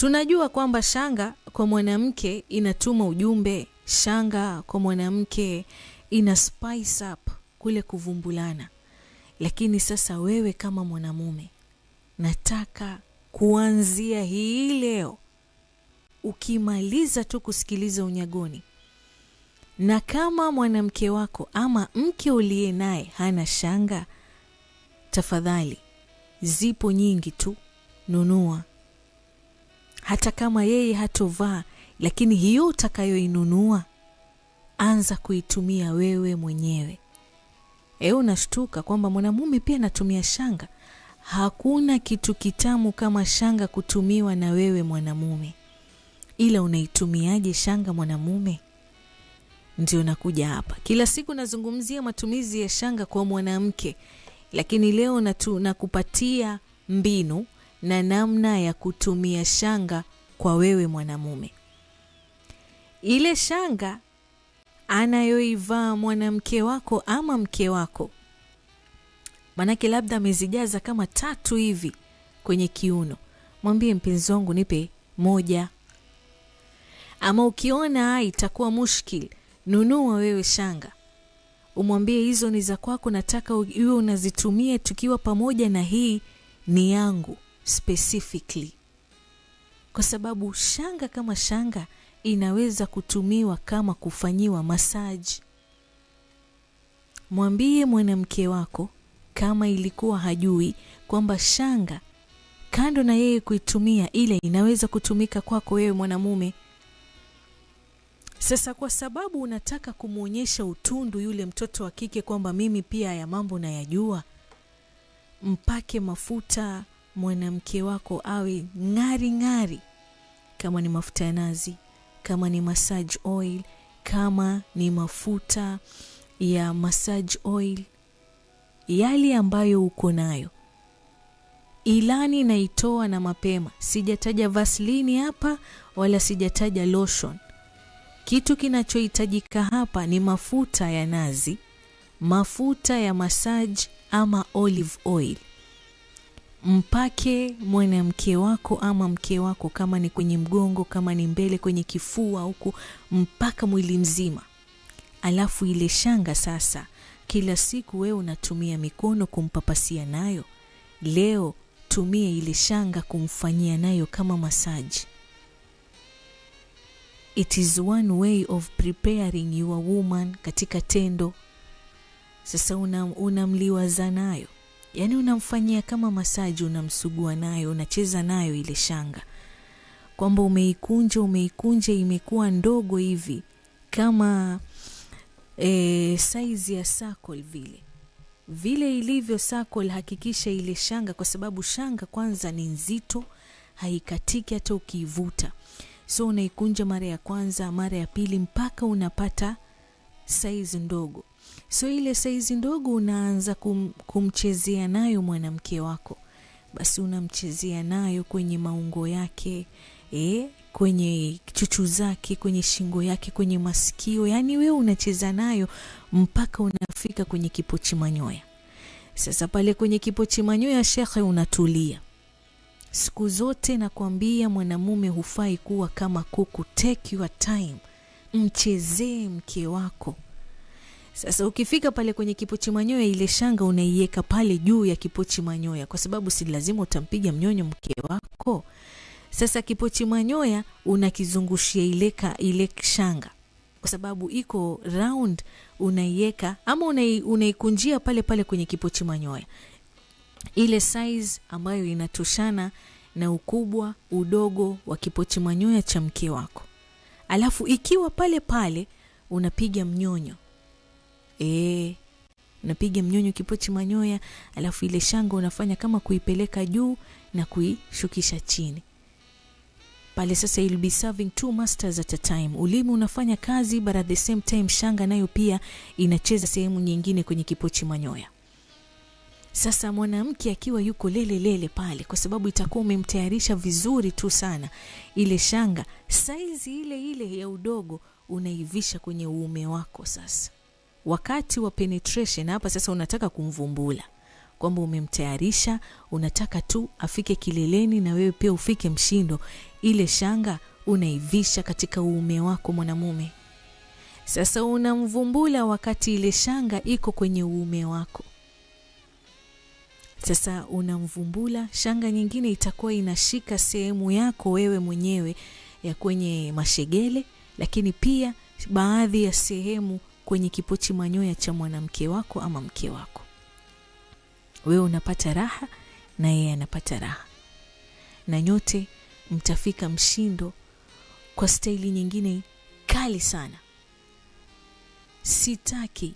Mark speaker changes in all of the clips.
Speaker 1: Tunajua kwamba shanga kwa mwanamke inatuma ujumbe, shanga kwa mwanamke ina spice up kule kuvumbulana. Lakini sasa wewe kama mwanamume, nataka kuanzia hii leo, ukimaliza tu kusikiliza unyagoni, na kama mwanamke wako ama mke uliye naye hana shanga, tafadhali, zipo nyingi tu, nunua. Hata kama yeye hatovaa, lakini hiyo utakayoinunua, anza kuitumia wewe mwenyewe. Unashtuka kwamba mwanamume pia anatumia shanga. Hakuna kitu kitamu kama shanga kutumiwa na wewe mwanamume. Ila unaitumiaje shanga mwanamume? Ndio nakuja hapa. Kila siku nazungumzia matumizi ya shanga kwa mwanamke, lakini leo nakupatia mbinu na namna ya kutumia shanga kwa wewe mwanamume. Ile shanga anayoivaa mwanamke wako ama mke wako, manake labda amezijaza kama 3 hivi kwenye kiuno, mwambie mpenzi wangu nipe 1. Ama ukiona itakuwa mushkil, nunua wewe shanga, umwambie hizo ni za kwako, nataka iwe unazitumia tukiwa pamoja, na hii ni yangu specifically. Kwa sababu shanga kama shanga inaweza kutumiwa kama kufanyiwa massage. Mwambie mwanamke wako kama ilikuwa hajui kwamba shanga, kando na yeye kuitumia, ile inaweza kutumika kwako wewe mwanamume. Sasa kwa sababu unataka kumuonyesha utundu yule mtoto wa kike kwamba mimi pia ya mambo nayajua, mpake mafuta mwanamke wako awe ngari ngari, kama ni mafuta ya nazi, kama ni massage oil, kama ni mafuta ya massage oil, yale ambayo uko nayo. Ilani naitoa na mapema, sijataja Vaseline hapa wala sijataja lotion. Kitu kinachohitajika hapa ni mafuta ya nazi, mafuta ya massage ama olive oil. Mpake mwanamke wako ama mke wako, kama ni kwenye mgongo, kama ni mbele kwenye kifua huku, mpaka mwili mzima. Alafu ile shanga sasa, kila siku wewe unatumia mikono kumpapasia nayo, leo tumia ile shanga kumfanyia nayo kama massage. It is one way of preparing your woman katika tendo. Sasa unamliwaza nayo, yani unamfanyia kama massage, unamsugua nayo, unacheza nayo ile shanga, kwamba umeikunja imekuwa ndogo hivi kama size ya circle vile ilivyo circle. Hakikisha ile shanga, kwa sababu shanga kwanza ni nzito, haikatiki hata ukivuta. So unaikunja mara ya kwanza, mara ya pili, mpaka unapata size ndogo. So ile size ndogo unaanza kumchezea nayo mwanamke wako. Basi unamchezea nayo kwenye maungo yake, kwenye chuchu zake, kwenye shingo yake, kwenye masikio. Yani wewe unacheza nayo mpaka unafika kwenye kipochi manyoya. Sasa pale kwenye kipochi manyoya, shekhe, unatulia. Siku zote nakwambia mwanamume hufai kuwa kama kuku. Take your time, mchezee mke wako. Sasa ukifika pale kwenye kipochi manyoya, ile shanga unaiweka pale juu ya kipochi manyoya, kwa sababu si lazima utampiga mnyonyo mke wako. Sasa kipochi manyoya unakizungushia ile shanga, kwa sababu iko round, unaiweka ama unaikunjia pale kwenye kipochi manyoya, ile size ambayo inatoshana na ukubwa udogo wa kipochi manyoya cha mke wako. Alafu ikiwa pale unapiga mnyonyo, unapiga mnyonyo kipochi manyoya, alafu ile shanga unafanya kama kuipeleka juu na kuishukisha chini. Pale sasa you'll be serving 2 masters at a time. Ulimi unafanya kazi, but at the same time shanga nayo pia inacheza sehemu nyingine kwenye kipochi manyoya. Sasa mwanamke akiwa yuko lele pale, kwa sababu itakuwa umemtayarisha vizuri tu sana, ile shanga size ile ya udogo unaivisha kwenye uume wako. Sasa wakati wa penetration hapa sasa unataka kumvumbula, kwamba umemtayarisha, unataka tu afike kileleni na wewe pia ufike mshindo. Ile shanga unaivisha katika uume wako mwanamume. Sasa unamvumbula wakati ile shanga iko kwenye uume wako. Sasa unamvumbula, shanga nyingine itakuwa inashika sehemu yako wewe mwenyewe ya kwenye mashegele, lakini pia baadhi ya sehemu kwenye kipochi manyoya cha mwanamke wako ama mke wako. Wewe unapata raha na yeye anapata raha. Na nyote mtafika mshindo kwa staili nyingine kali sana. Sitaki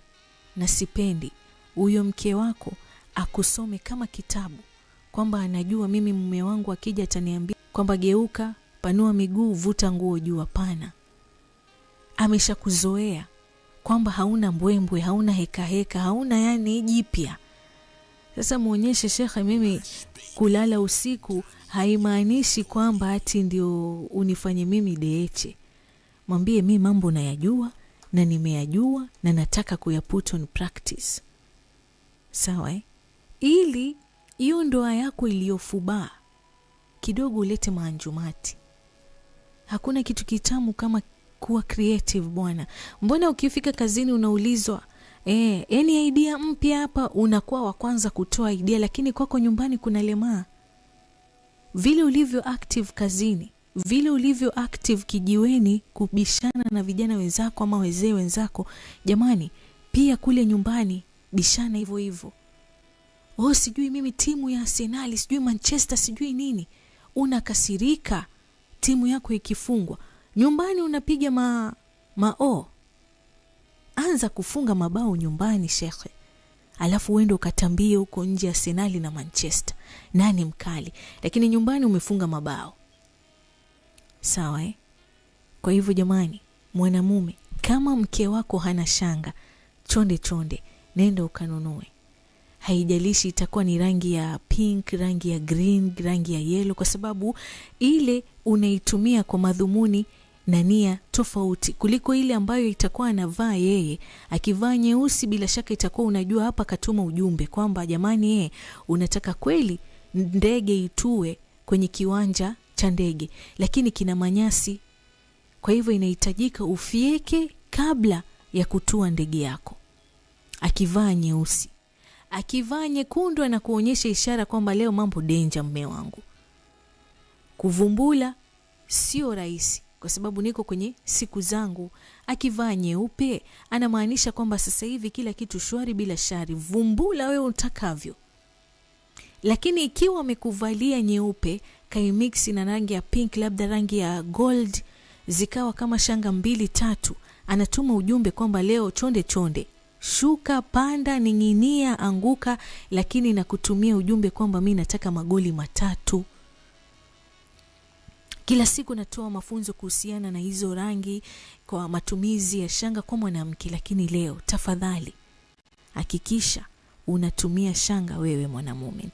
Speaker 1: na sipendi huyo mke wako akusome kama kitabu, kwamba anajua mimi mume wangu akija ataniambia kwamba geuka, panua miguu, vuta nguo juu. Hapana. Ameshakuzoea kwamba hauna mbwembwe, hauna heka heka, hauna yani jipya. Sasa muonyeshe shekhe, mimi kulala usiku haimaanishi kwamba ati ndio unifanye mimi deeche. Mwambie mimi mambo nayajua na nimeyajua na nataka kuyaput on practice. Sawa ili hiyo ndoa yako iliyofubaa kidogo ulete maanjumati. Hakuna kitu kitamu kama kuwa creative bwana. Mbona ukifika kazini unaulizwa any idea mpya hapa, unakuwa wa kwanza kutoa idea, lakini kwako nyumbani kuna lemaa. Vile ulivyo active kazini, vile ulivyo active kijiweni kubishana na vijana wenzako ama wazee wenzako, jamani, pia kule nyumbani bishana hivyo hivyo. Sijui mimi timu ya Arsenal, sijui Manchester, sijui nini. Unakasirika timu yako ikifungwa. Nyumbani unapiga anza kufunga mabao nyumbani shekhe. Alafu uende ukatambie huko nje Arsenal na Manchester, nani mkali, lakini nyumbani umefunga mabao. Sawa Kwa hivyo jamani, mwanamume, kama mke wako hana shanga, chonde nenda ukanunue. Haijalishi itakuwa ni rangi ya pink, rangi ya green, rangi ya yellow, kwa sababu ile unaitumia kwa madhumuni na nia tofauti kuliko ile ambayo itakuwa anavaa yeye. Akivaa nyeusi, bila shaka itakuwa unajua hapa katuma ujumbe kwamba jamani unataka kweli ndege itue kwenye kiwanja cha ndege, lakini kina manyasi. Kwa hivyo inahitajika ufieke kabla ya kutua ndege yako. Akivaa nyeusi, akivaa nyekundu na kuonyesha ishara kwamba leo mambo danger mume wangu. Kuvumbula sio rahisi kwa sababu niko kwenye siku zangu. Akivaa nyeupe anamaanisha kwamba sasa hivi kila kitu shwari bila shari. Vumbula wewe utakavyo. Lakini ikiwa amekuvalia nyeupe kaimix na rangi ya pink, labda rangi ya gold, zikawa kama shanga 2-3, anatuma ujumbe kwamba leo chonde shuka, panda, ninginia, anguka, lakini na kutumia ujumbe kwamba mimi nataka magoli 3. Kila siku natoa mafunzo kuhusiana na hizo rangi kwa matumizi ya shanga kwa mwanamke, lakini leo tafadhali hakikisha unatumia shanga wewe mwanamume.